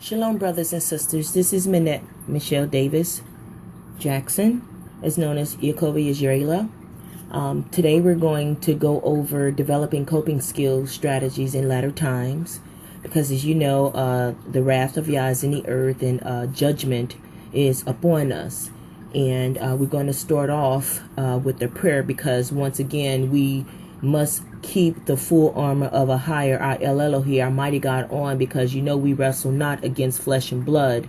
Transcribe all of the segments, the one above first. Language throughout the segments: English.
Shalom, brothers and sisters. This is Minette Michelle Davis Jackson, as known as Yaakova Yisraela. Today we're going to go over developing coping skills strategies in latter times, because as you know, the wrath of Yah is in the earth, and judgment is upon us. And we're going to start off with the prayer, because once again we must keep the full armor of a higher, our El Elohi, our mighty God, on, because you know we wrestle not against flesh and blood,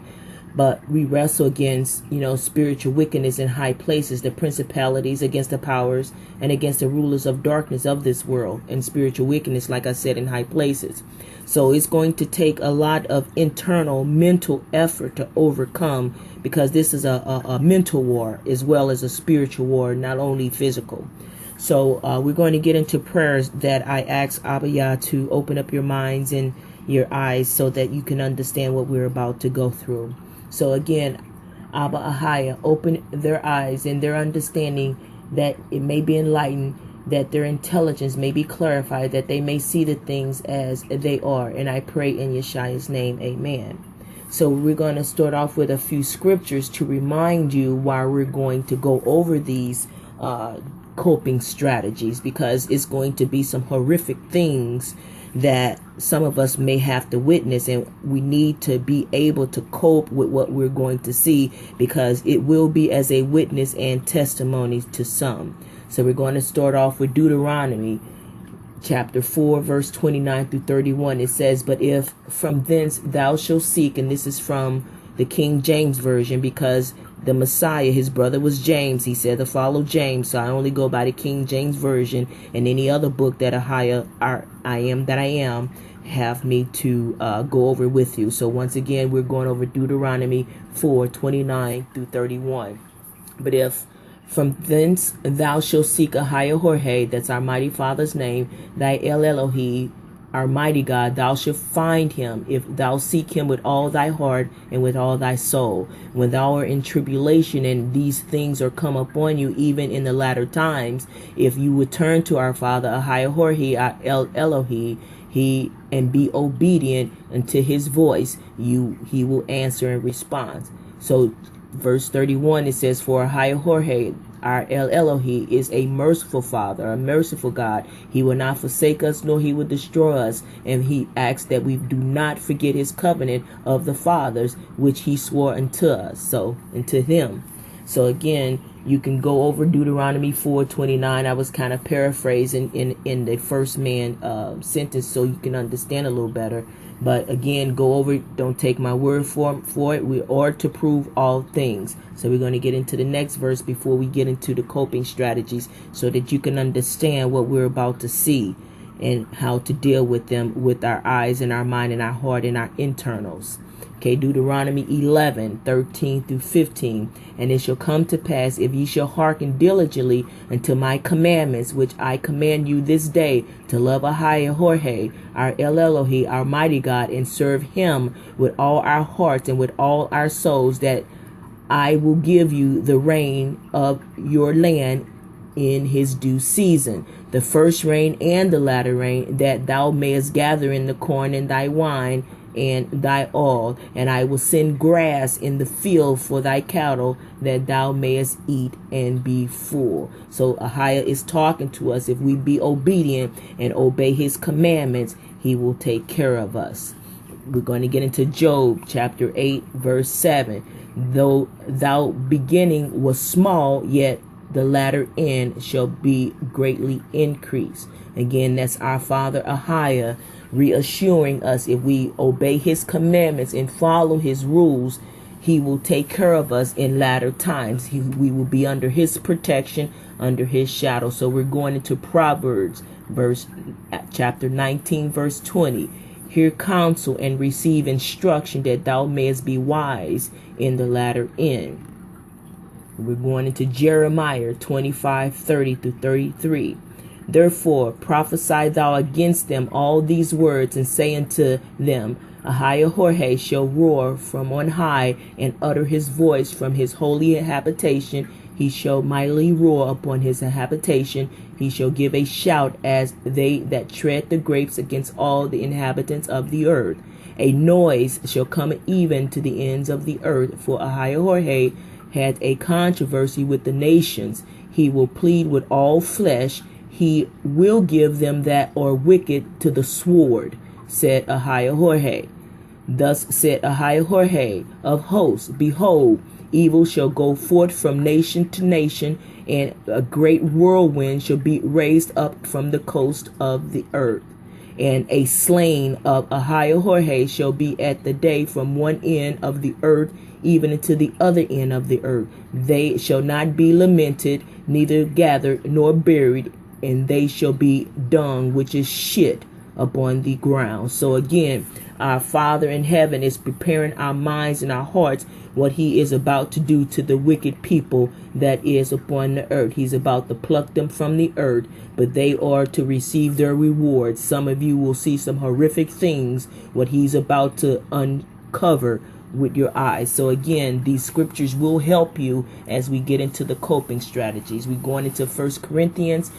but we wrestle against, spiritual wickedness in high places, the principalities, against the powers, and against the rulers of darkness of this world, and spiritual wickedness, like I said, in high places. So it's going to take a lot of internal mental effort to overcome, because this is a mental war as well as a spiritual war, not only physical. So we're going to get into prayers that I ask Abba Yah to open up your minds and your eyes so that you can understand what we're about to go through. So again, Abba Ahaya, open their eyes and their understanding, that it may be enlightened, that their intelligence may be clarified, that they may see the things as they are. And I pray in Yeshua's name, amen. So we're going to start off with a few scriptures to remind you why we're going to go over these coping strategies, because it's going to be some horrific things that some of us may have to witness, and we need to be able to cope with what we're going to see, because it will be as a witness and testimony to some. So we're going to start off with Deuteronomy chapter 4 verse 29 through 31. It says, "But if from thence thou shalt seek," and this is from the King James Version, because the Messiah, his brother was James. He said to follow James, so I only go by the King James Version, and any other book that I am that I am have me to go over with you. So once again, we're going over Deuteronomy 4:29 through 31. "But if from thence thou shalt seek a higher Jorge," that's our mighty Father's name, "thy El Elohi, our mighty God, thou shalt find him, if thou seek him with all thy heart and with all thy soul." When thou art in tribulation and these things are come upon you, even in the latter times, if you would turn to our Father, Ahaya Jorhi, our El Elohi, and be obedient unto his voice, he will answer and respond. So verse 31, it says, "For Ahaya Jorge, our El Elohi, is a merciful Father, a merciful God. He will not forsake us, nor he will destroy us. And he asks that we do not forget his covenant of the fathers, which he swore unto us." So, unto them. So again, you can go over Deuteronomy 4:29. I was kind of paraphrasing in the first man sentence so you can understand a little better. But again, go over it. Don't take my word for it. We are to prove all things. So we're going to get into the next verse before we get into the coping strategies, so that you can understand what we're about to see and how to deal with them with our eyes and our mind and our heart and our internals. Okay, Deuteronomy 11:13 through 15. "And it shall come to pass, if ye shall hearken diligently unto my commandments, which I command you this day, to love Ahaya Jorge, our El Elohi, our mighty God, and serve him with all our hearts and with all our souls, that I will give you the rain of your land in his due season, the first rain and the latter rain, that thou mayest gather in the corn and thy wine and thy oil, and I will send grass in the field for thy cattle, that thou mayest eat and be full." So Ahia is talking to us. If we be obedient and obey his commandments, he will take care of us. We're going to get into Job chapter 8 verse 7. "Though thou beginning was small, yet the latter end shall be greatly increased." Again, that's our Father Ahia reassuring us, if we obey his commandments and follow his rules, he will take care of us in latter times. We will be under his protection, under his shadow. So we're going into Proverbs chapter 19 verse 20. "Hear counsel and receive instruction, that thou mayest be wise in the latter end." We're going into Jeremiah 25:30 through 33. "Therefore prophesy thou against them all these words, and say unto them, Ahia Jorge shall roar from on high, and utter his voice from his holy habitation. He shall mightily roar upon his habitation. He shall give a shout as they that tread the grapes against all the inhabitants of the earth. A noise shall come even to the ends of the earth, for Ahijah had a controversy with the nations. He will plead with all flesh. He will give them that are wicked to the sword, said Ahijah. Thus said Ahijah of hosts, behold, evil shall go forth from nation to nation, and a great whirlwind shall be raised up from the coast of the earth. And a slain of Ahijah shall be at the day from one end of the earth even unto the other end of the earth. They shall not be lamented, neither gathered nor buried, and they shall be dung, which is shit, upon the ground. So again, our Father in heaven is preparing our minds and our hearts what he is about to do to the wicked people that is upon the earth. He's about to pluck them from the earth, but they are to receive their reward. Some of you will see some horrific things, what he's about to uncover with your eyes. So again, these scriptures will help you as we get into the coping strategies. We're going into 1 Corinthians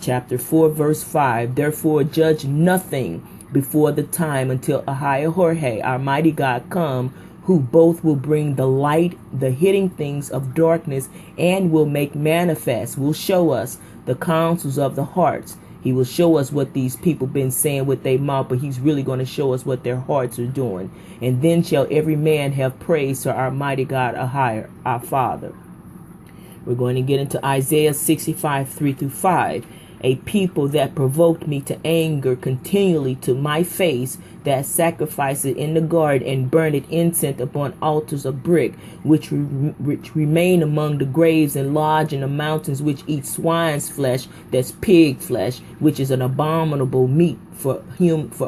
chapter 4, verse 5. Therefore, judge nothing before the time until Ahijah, our mighty God, come, who both will bring the light, the hidden things of darkness, and will make manifest, will show us the counsels of the hearts. He will show us what these people been saying with their mouth, but he's really going to show us what their hearts are doing. And then shall every man have praise to our mighty God, Ahijah, our Father. We're going to get into Isaiah 65, 3-5. A people that provoked me to anger continually to my face, that sacrificed it in the garden and burned it incense upon altars of brick, which remain among the graves and lodge in the mountains, which eat swine's flesh, that's pig flesh, which is an abominable meat for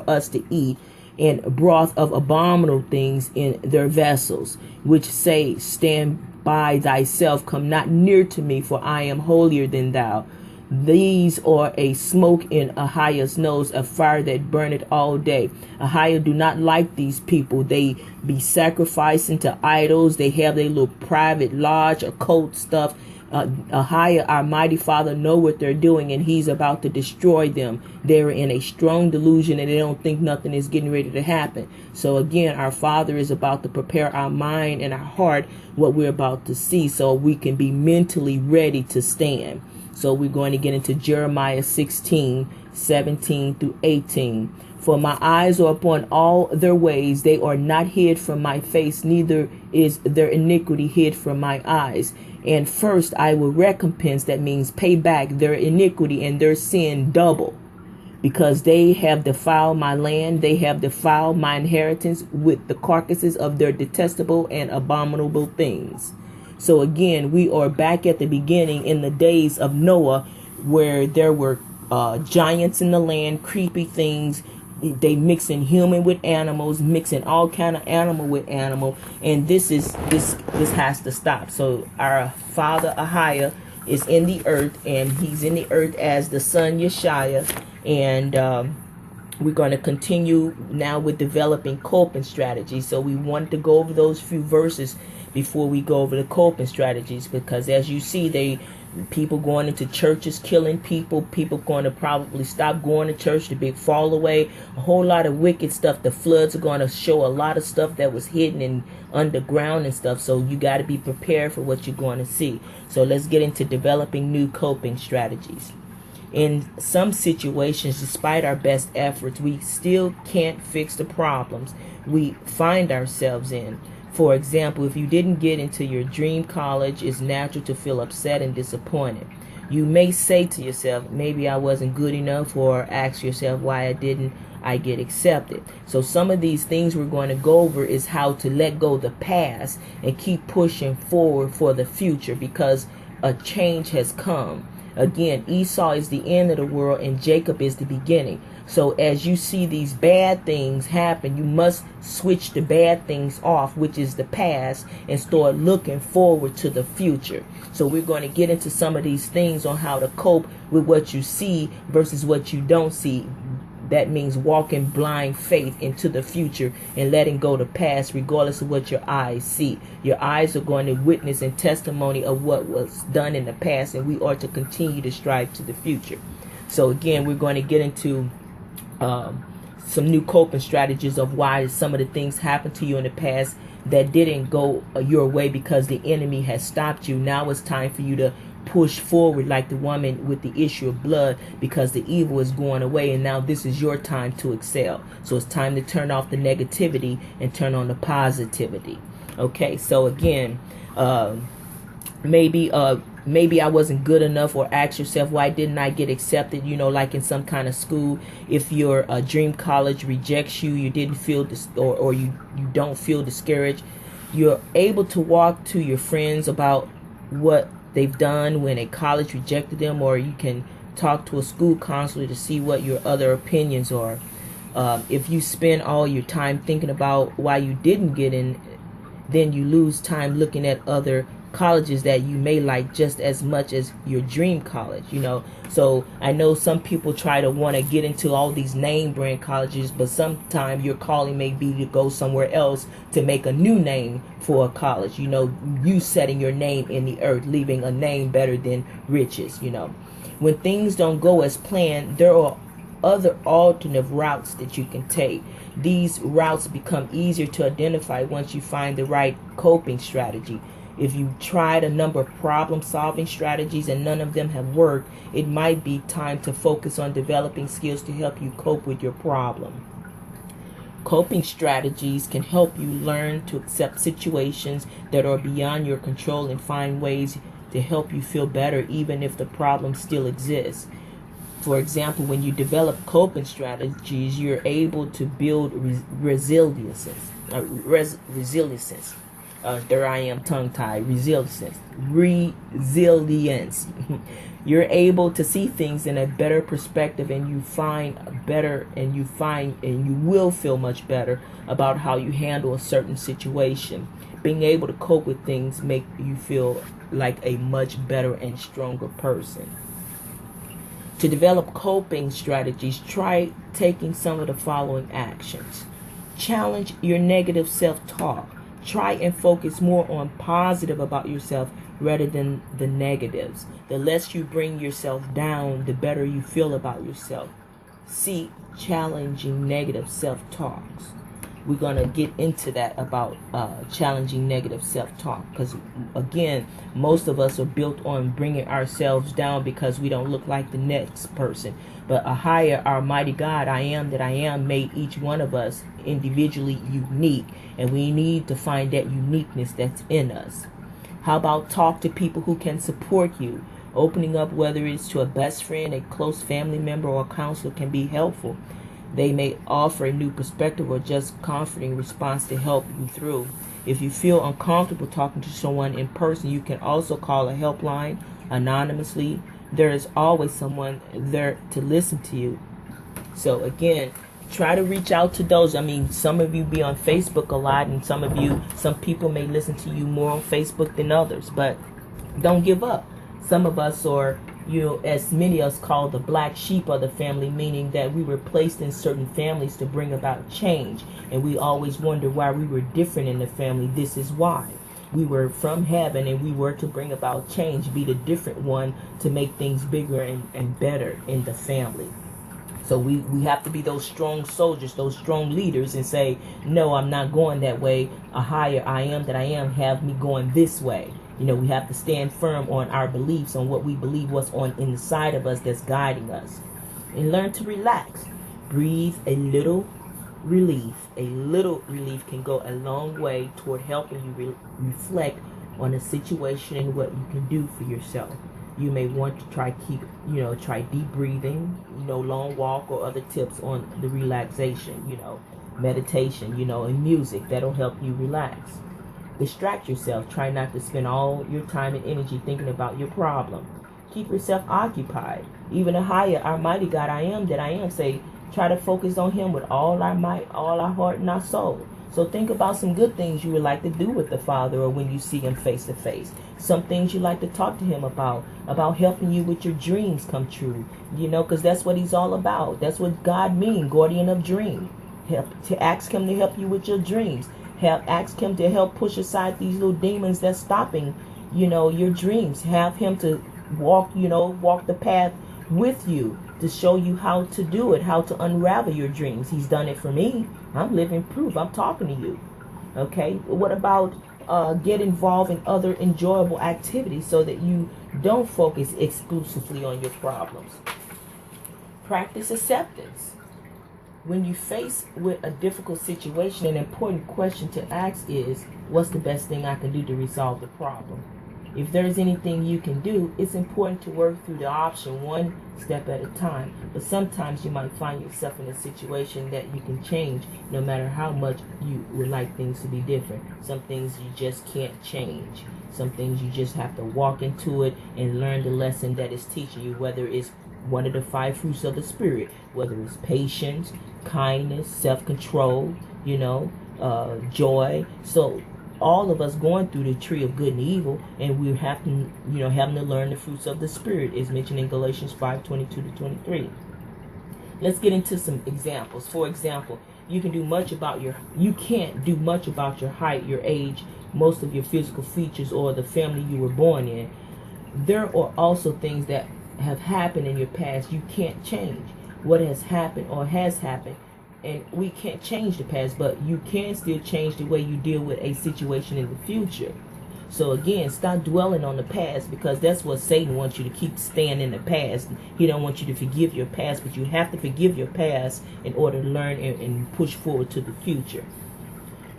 us to eat, and broth of abominable things in their vessels, which say, stand by thyself, come not near to me, for I am holier than thou. These are a smoke in Ahijah's nose, a fire that burneth all day. Ahijah do not like these people. They be sacrificing to idols. They have their little private lodge, occult stuff. Ahijah, our mighty Father, know what they're doing, and he's about to destroy them. They're in a strong delusion, and they don't think nothing is getting ready to happen. So again, our Father is about to prepare our mind and our heart what we're about to see, so we can be mentally ready to stand. So we're going to get into Jeremiah 16, 17-18. For my eyes are upon all their ways. They are not hid from my face, neither is their iniquity hid from my eyes. And first I will recompense, that means pay back their iniquity and their sin double. Because they have defiled my land, they have defiled my inheritance with the carcasses of their detestable and abominable things. So again, we are back at the beginning in the days of Noah, where there were giants in the land, creepy things. They mixing human with animals, mixing all kind of animal with animal, and this has to stop. So our Father Ahijah is in the earth, and he's in the earth as the son Yeshua, and we're going to continue now with developing coping strategies. So we wanted to go over those few verses before we go over the coping strategies, because as you see, people going into churches killing people going to probably stop going to church, the big fall away, a whole lot of wicked stuff. The floods are going to show a lot of stuff that was hidden in underground and stuff, so you got to be prepared for what you're going to see. So let's get into developing new coping strategies. In some situations, despite our best efforts, we still can't fix the problems we find ourselves in. For example, if you didn't get into your dream college, it's natural to feel upset and disappointed. You may say to yourself, maybe I wasn't good enough, or ask yourself why didn't I get accepted. So some of these things we're going to go over is how to let go of the past and keep pushing forward for the future, because a change has come. Again, Esau is the end of the world and Jacob is the beginning. So as you see these bad things happen, you must switch the bad things off, which is the past, and start looking forward to the future. So we're going to get into some of these things on how to cope with what you see versus what you don't see. That means walking blind faith into the future and letting go the past, regardless of what your eyes see. Your eyes are going to witness and testimony of what was done in the past, and we are to continue to strive to the future. So again, we're going to get into some new coping strategies of why some of the things happened to you in the past that didn't go your way because the enemy has stopped you. Now it's time for you to push forward like the woman with the issue of blood, because the evil is going away, and now this is your time to excel. So it's time to turn off the negativity and turn on the positivity. Okay, so again, maybe I wasn't good enough, or ask yourself, why didn't I get accepted, like in some kind of school. If your dream college rejects you, you didn't feel or you don't feel discouraged. You're able to walk to your friends about what they've done when a college rejected them, or you can talk to a school counselor to see what your other opinions are. If you spend all your time thinking about why you didn't get in, then you lose time looking at other colleges that you may like just as much as your dream college. So I know some people try to want to get into all these name brand colleges, but sometimes your calling may be to go somewhere else to make a new name for a college. You setting your name in the earth, leaving a name better than riches. When things don't go as planned, there are other alternative routes that you can take. These routes become easier to identify once you find the right coping strategy. If you tried a number of problem solving strategies and none of them have worked, it might be time to focus on developing skills to help you cope with your problem. Coping strategies can help you learn to accept situations that are beyond your control and find ways to help you feel better even if the problem still exists. For example, when you develop coping strategies, you're able to build resilience. There I am, tongue-tied. Resilience. You're able to see things in a better perspective, and you will feel much better about how you handle a certain situation. Being able to cope with things make you feel like a much better and stronger person. To develop coping strategies, try taking some of the following actions. Challenge your negative self-talk. Try and focus more on positive about yourself rather than the negatives. The less you bring yourself down, the better you feel about yourself. Seek challenging negative self-talks. We're going to get into that about challenging negative self-talk, because again, most of us are built on bringing ourselves down because we don't look like the next person. But a higher, our mighty God, I am that I am, made each one of us individually unique, and we need to find that uniqueness that's in us. How about talk to people who can support you? Opening up, whether it's to a best friend, a close family member, or a counselor, can be helpful. They may offer a new perspective or just comforting response to help you through. If you feel uncomfortable talking to someone in person, you can also call a helpline anonymously. There is always someone there to listen to you. So again, try to reach out to those. Some of you be on Facebook a lot, and some people may listen to you more on Facebook than others, but don't give up. Some of us are, as many of us call the black sheep of the family, meaning that we were placed in certain families to bring about change. And we always wonder why we were different in the family. This is why. We were from heaven, and we were to bring about change, be the different one to make things bigger and better in the family. So we have to be those strong soldiers, those strong leaders, and say, no, I'm not going that way. A higher I am that I am have me going this way. We have to stand firm on our beliefs, on what we believe, what's on inside of us that's guiding us. And learn to relax. Breathe a little relief. A little relief can go a long way toward helping you reflect on a situation and what you can do for yourself. You may want to try deep breathing, long walk, or other tips on the relaxation, meditation, and music that'll help you relax. Distract yourself. Try not to spend all your time and energy thinking about your problem. Keep yourself occupied. Even a higher, our mighty God, I am that I am, say, try to focus on him with all our might, all our heart, and our soul. So think about some good things you would like to do with the Father, or when you see him face to face. Some things you like to talk to him about helping you with your dreams come true. Because that's what he's all about. That's what God means, guardian of dreams. To ask him to help you with your dreams. Ask him to help push aside these little demons that's stopping, your dreams. Have him to walk the path with you to show you how to do it, how to unravel your dreams. He's done it for me. I'm living proof. I'm talking to you. Okay? What about get involved in other enjoyable activities so that you don't focus exclusively on your problems? Practice acceptance. When you face with a difficult situation, an important question to ask is, what's the best thing I can do to resolve the problem? If there's anything you can do, it's important to work through the option one step at a time. But sometimes you might find yourself in a situation that you can change no matter how much you would like things to be different. Some things you just can't change. Some things you just have to walk into it and learn the lesson that it's teaching you, whether it's one of the 5 fruits of the Spirit, whether it's patience, kindness, self-control, joy. So all of us going through the tree of good and evil, and we have to, having to learn the fruits of the Spirit is mentioned in Galatians 5:22-23. Let's get into some examples. For example, you can't do much about your height, your age, most of your physical features, or the family you were born in. There are also things that have happened in your past you can't change. What has happened or has happened, and we can't change the past, but you can still change the way you deal with a situation in the future. So again, stop dwelling on the past, because that's what Satan wants you to keep staying in the past. He don't want you to forgive your past, but you have to forgive your past in order to learn and push forward to the future.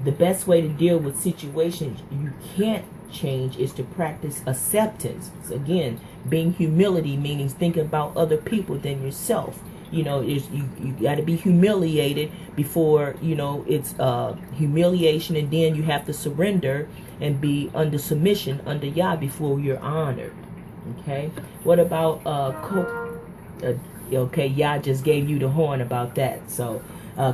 The best way to deal with situations you can't change is to practice acceptance. So again, being humility means thinking about other people than yourself. You got to be humiliated before, it's humiliation, and then you have to surrender and be under submission under Yah before you're honored. Okay? What about okay, Yah just gave you the horn about that. So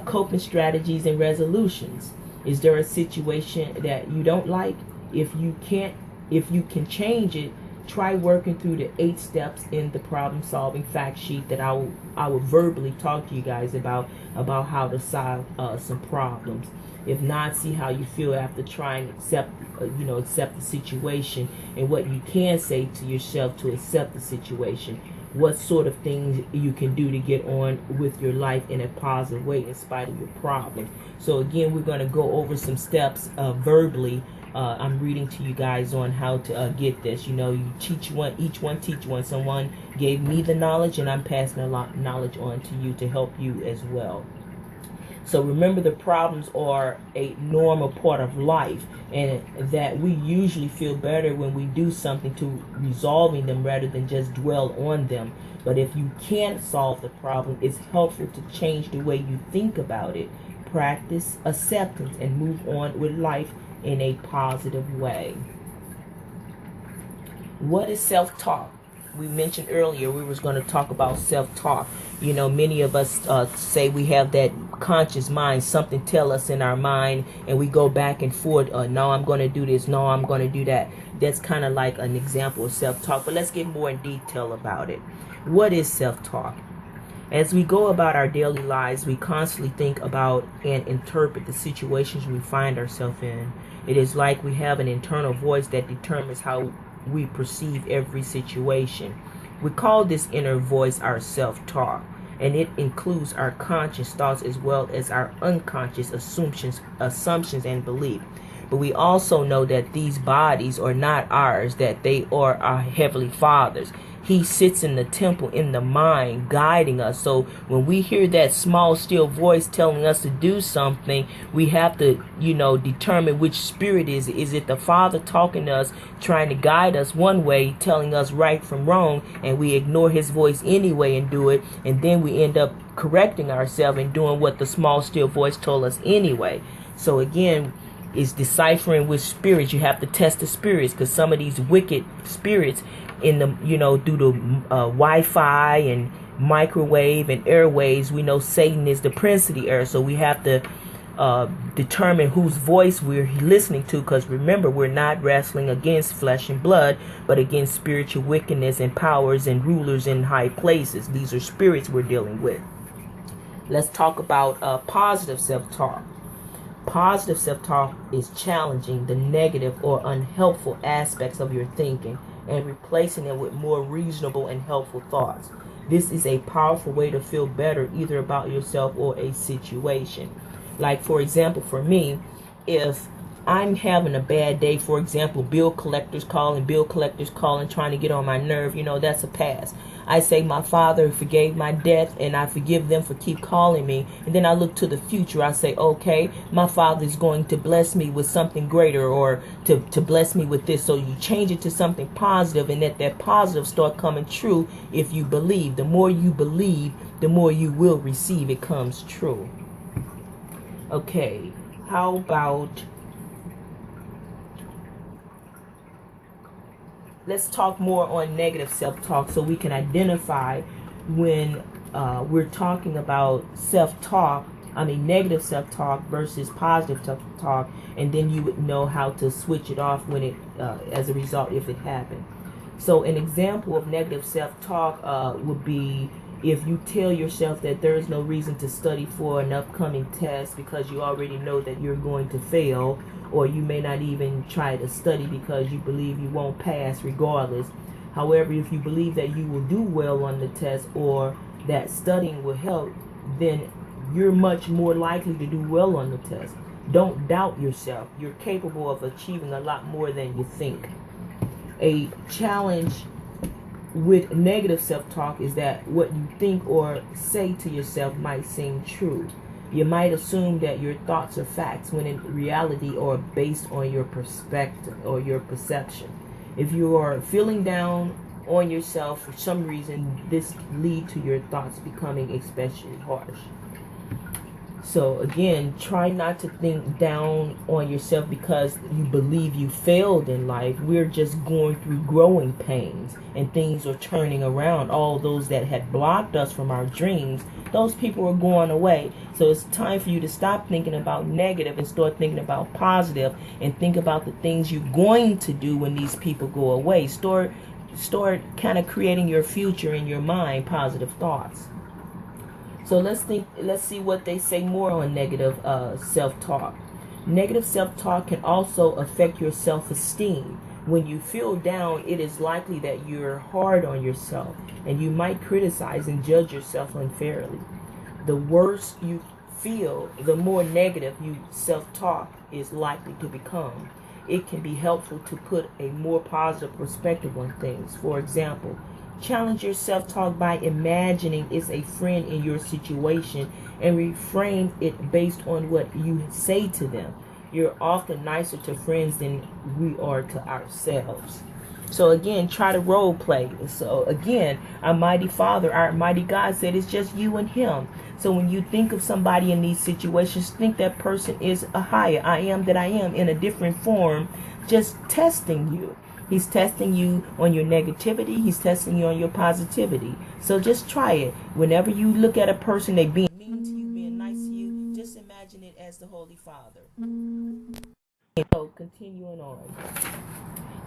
coping strategies and resolutions. Is there a situation that you don't like? If you can change it, try working through the 8 steps in the problem-solving fact sheet that I will verbally talk to you guys about how to solve some problems. If not, see how you feel after trying to accept the situation, and what you can say to yourself to accept the situation. What sort of things you can do to get on with your life in a positive way in spite of your problems. So again, we're going to go over some steps verbally. I'm reading to you guys on how to get this. You teach one, each one teach one. Someone gave me the knowledge, and I'm passing a lot knowledge on to you to help you as well. So remember, the problems are a normal part of life, and that we usually feel better when we do something to resolving them rather than just dwell on them. But if you can't solve the problem, it's helpful to change the way you think about it. Practice acceptance and move on with life in a positive way. What is self-talk? We mentioned earlier we was going to talk about self-talk. Many of us say we have that conscious mind, something tell us in our mind, and we go back and forth. No, I'm going to do this. No, I'm going to do that. That's kind of like an example of self-talk. But let's get more in detail about it. What is self-talk? As we go about our daily lives, we constantly think about and interpret the situations we find ourselves in. It is like we have an internal voice that determines how we perceive every situation. We call this inner voice our self-talk, and it includes our conscious thoughts as well as our unconscious assumptions and belief. But we also know that these bodies are not ours, that they are our Heavenly Father's. He sits in the temple in the mind, guiding us. So when we hear that small, still voice telling us to do something, we have to, determine which spirit is it. Is it the Father talking to us, trying to guide us one way, telling us right from wrong, and we ignore his voice anyway and do it, and then we end up correcting ourselves and doing what the small, still voice told us anyway. So again, it's deciphering which spirits. You have to test the spirits, because some of these wicked spirits in the due to Wi-Fi and microwave and airwaves, we know Satan is the prince of the air. So we have to determine whose voice we're listening to, because remember, we're not wrestling against flesh and blood, but against spiritual wickedness and powers and rulers in high places. These are spirits we're dealing with. Let's talk about positive self-talk. Positive self-talk is challenging the negative or unhelpful aspects of your thinking and replacing them with more reasonable and helpful thoughts. This is a powerful way to feel better either about yourself or a situation. Like, for example, for me, if I'm having a bad day, for example, bill collectors calling, trying to get on my nerve, that's a pass. I say my Father forgave my debt and I forgive them for keep calling me. And then I look to the future. I say, okay, my Father is going to bless me with something greater, or to bless me with this. So you change it to something positive, and that positive start coming true if you believe. The more you believe, the more you will receive. It comes true. Okay, how about... let's talk more on negative self-talk so we can identify when we're talking about negative self-talk versus positive self-talk, and then you would know how to switch it off when it, as a result, if it happened. So an example of negative self-talk would be if you tell yourself that there is no reason to study for an upcoming test because you already know that you're going to fail, or you may not even try to study because you believe you won't pass regardless. However, if you believe that you will do well on the test, or that studying will help, then you're much more likely to do well on the test. Don't doubt yourself. You're capable of achieving a lot more than you think. A challenge with negative self-talk is that what you think or say to yourself might seem true. You might assume that your thoughts are facts when in reality are based on your perspective or your perception. If you are feeling down on yourself for some reason, this lead to your thoughts becoming especially harsh. So again, try not to think down on yourself because you believe you failed in life. We're just going through growing pains and things are turning around. All those that had blocked us from our dreams, those people are going away. So it's time for you to stop thinking about negative and start thinking about positive, and think about the things you're going to do when these people go away. Start kind of creating your future in your mind, positive thoughts. So let's see what they say more on negative self-talk. Negative self-talk can also affect your self-esteem. When you feel down, it is likely that you're hard on yourself and you might criticize and judge yourself unfairly. The worse you feel, the more negative you self-talk is likely to become. It can be helpful to put a more positive perspective on things. For example, challenge your self-talk by imagining it's a friend in your situation and reframe it based on what you say to them. You're often nicer to friends than we are to ourselves. So again, try to role play. So again, our mighty Father, our mighty God said it's just you and him. So when you think of somebody in these situations, think that person is a higher I am that I am in a different form, just testing you. He's testing you on your negativity. He's testing you on your positivity. So just try it. Whenever you look at a person, they being mean to you, being nice to you, just imagine it as the Holy Father. So continuing on.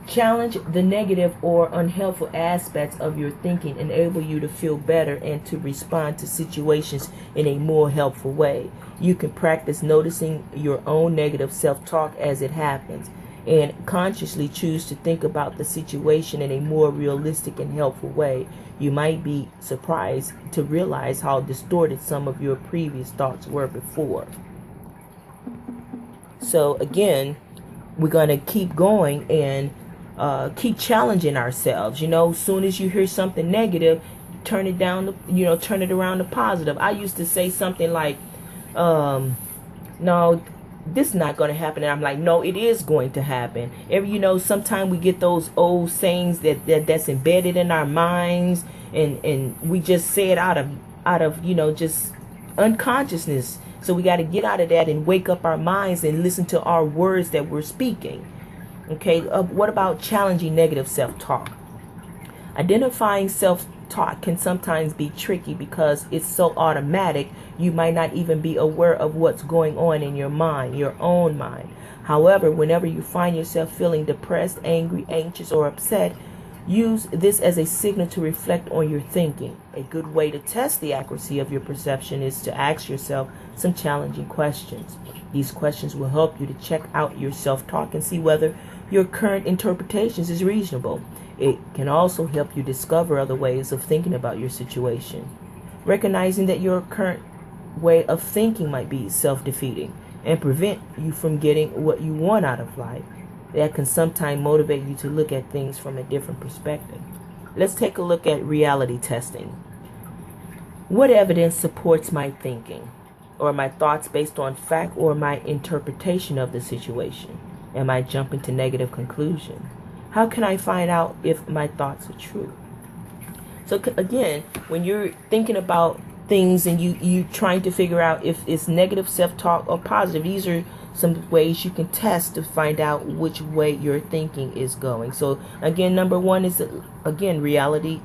Challenge the negative or unhelpful aspects of your thinking, enable you to feel better and to respond to situations in a more helpful way. You can practice noticing your own negative self-talk as it happens, and consciously choose to think about the situation in a more realistic and helpful way. You might be surprised to realize how distorted some of your previous thoughts were before. So again, we're going to keep going and keep challenging ourselves. As soon as you hear something negative, turn it down, turn it around to positive. I used to say something like, no, this is not going to happen. And I'm like, no, it is going to happen. Sometimes we get those old sayings that's embedded in our minds, and we just say it out of just unconsciousness. So we got to get out of that and wake up our minds and listen to our words that we're speaking. Okay, what about challenging negative self-talk? Identifying self-talk can sometimes be tricky because it's so automatic, you might not even be aware of what's going on in your mind, your own mind. However, whenever you find yourself feeling depressed, angry, anxious, or upset, use this as a signal to reflect on your thinking. A good way to test the accuracy of your perception is to ask yourself some challenging questions. These questions will help you to check out your self-talk and see whether your current interpretations is reasonable. It can also help you discover other ways of thinking about your situation. Recognizing that your current way of thinking might be self-defeating and prevent you from getting what you want out of life. That can sometimes motivate you to look at things from a different perspective. Let's take a look at reality testing. What evidence supports my thinking or my thoughts based on fact or my interpretation of the situation? Am I jumping to negative conclusions? How can I find out if my thoughts are true? So again, when you're thinking about things and you trying to figure out if it's negative self-talk or positive, these are some ways you can test to find out which way your thinking is going. So again, number one is again reality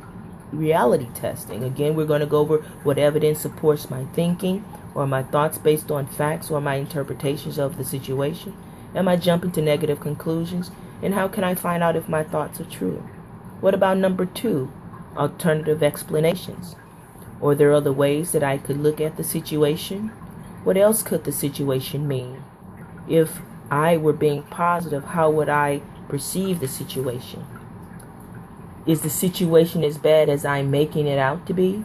testing. Again, we're going to go over what evidence supports my thinking or my thoughts based on facts or my interpretations of the situation. Am I jumping to negative conclusions? And how can I find out if my thoughts are true? What about number two? Alternative explanations. Or there are other ways that I could look at the situation? What else could the situation mean? If I were being positive, how would I perceive the situation? Is the situation as bad as I'm making it out to be?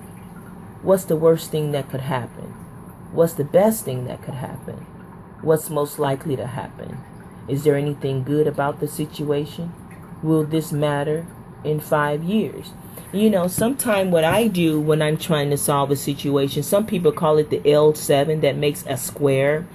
What's the worst thing that could happen? What's the best thing that could happen? What's most likely to happen? Is there anything good about the situation? Will this matter in 5 years? Sometimes what I do when I'm trying to solve a situation, some people call it the L7 that makes a square.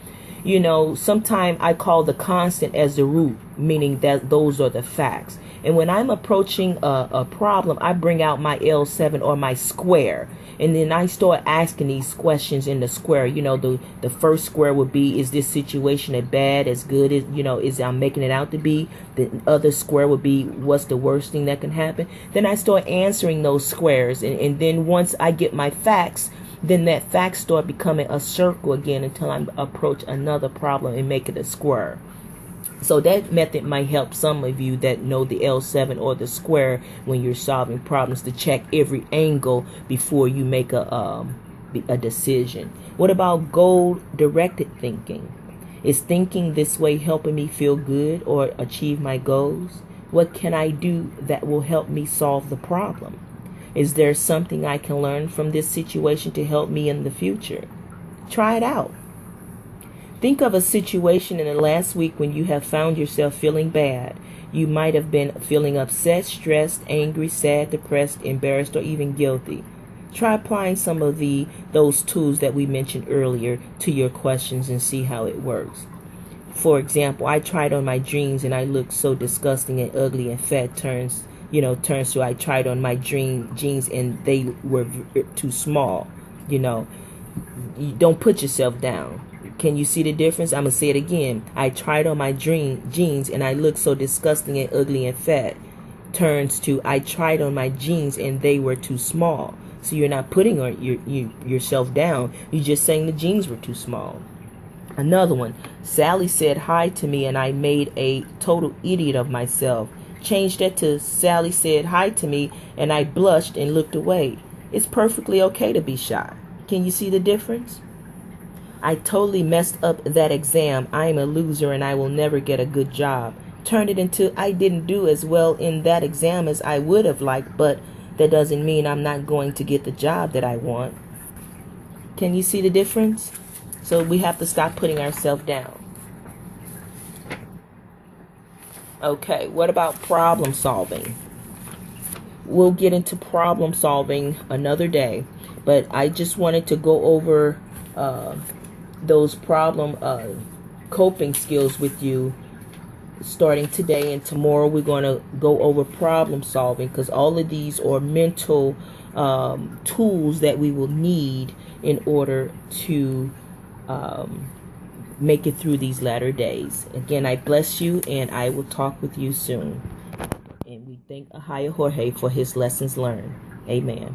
Sometimes I call the constant as the root, meaning that those are the facts. And when I'm approaching a problem, I bring out my L7 or my square. And then I start asking these questions in the square. The first square would be, is this situation as bad, as good as, is I'm making it out to be? The other square would be, what's the worst thing that can happen? Then I start answering those squares. And then once I get my facts, then that fact start becoming a circle again until I approach another problem and make it a square. So that method might help some of you that know the L7 or the square when you're solving problems, to check every angle before you make a decision. What about goal-directed thinking? Is thinking this way helping me feel good or achieve my goals? What can I do that will help me solve the problem? Is there something I can learn from this situation to help me in the future? Try it out. Think of a situation in the last week when you have found yourself feeling bad. You might have been feeling upset, stressed, angry, sad, depressed, embarrassed, or even guilty. Try applying some of those tools that we mentioned earlier to your questions and see how it works. For example, I tried on my jeans and I looked so disgusting and ugly and fat turns to I tried on my jeans and they were too small. You don't put yourself down. Can you see the difference? I'm going to say it again. I tried on my jeans and I looked so disgusting and ugly and fat. Turns to I tried on my jeans and they were too small. So you're not putting yourself down. You're just saying the jeans were too small. Another one. Sally said hi to me and I made a total idiot of myself. Change that to Sally said hi to me and I blushed and looked away. It's perfectly okay to be shy. Can you see the difference? I totally messed up that exam. I am a loser and I will never get a good job. Turned it into I didn't do as well in that exam as I would have liked, but that doesn't mean I'm not going to get the job that I want. Can you see the difference? So we have to stop putting ourselves down. Okay, what about problem solving? We'll get into problem solving another day, but I just wanted to go over those problem coping skills with you starting today, and tomorrow we're going to go over problem solving, because all of these are mental tools that we will need in order to make it through these latter days. Again, I bless you and I will talk with you soon. And we thank Ahaya Jorge for his lessons learned. Amen.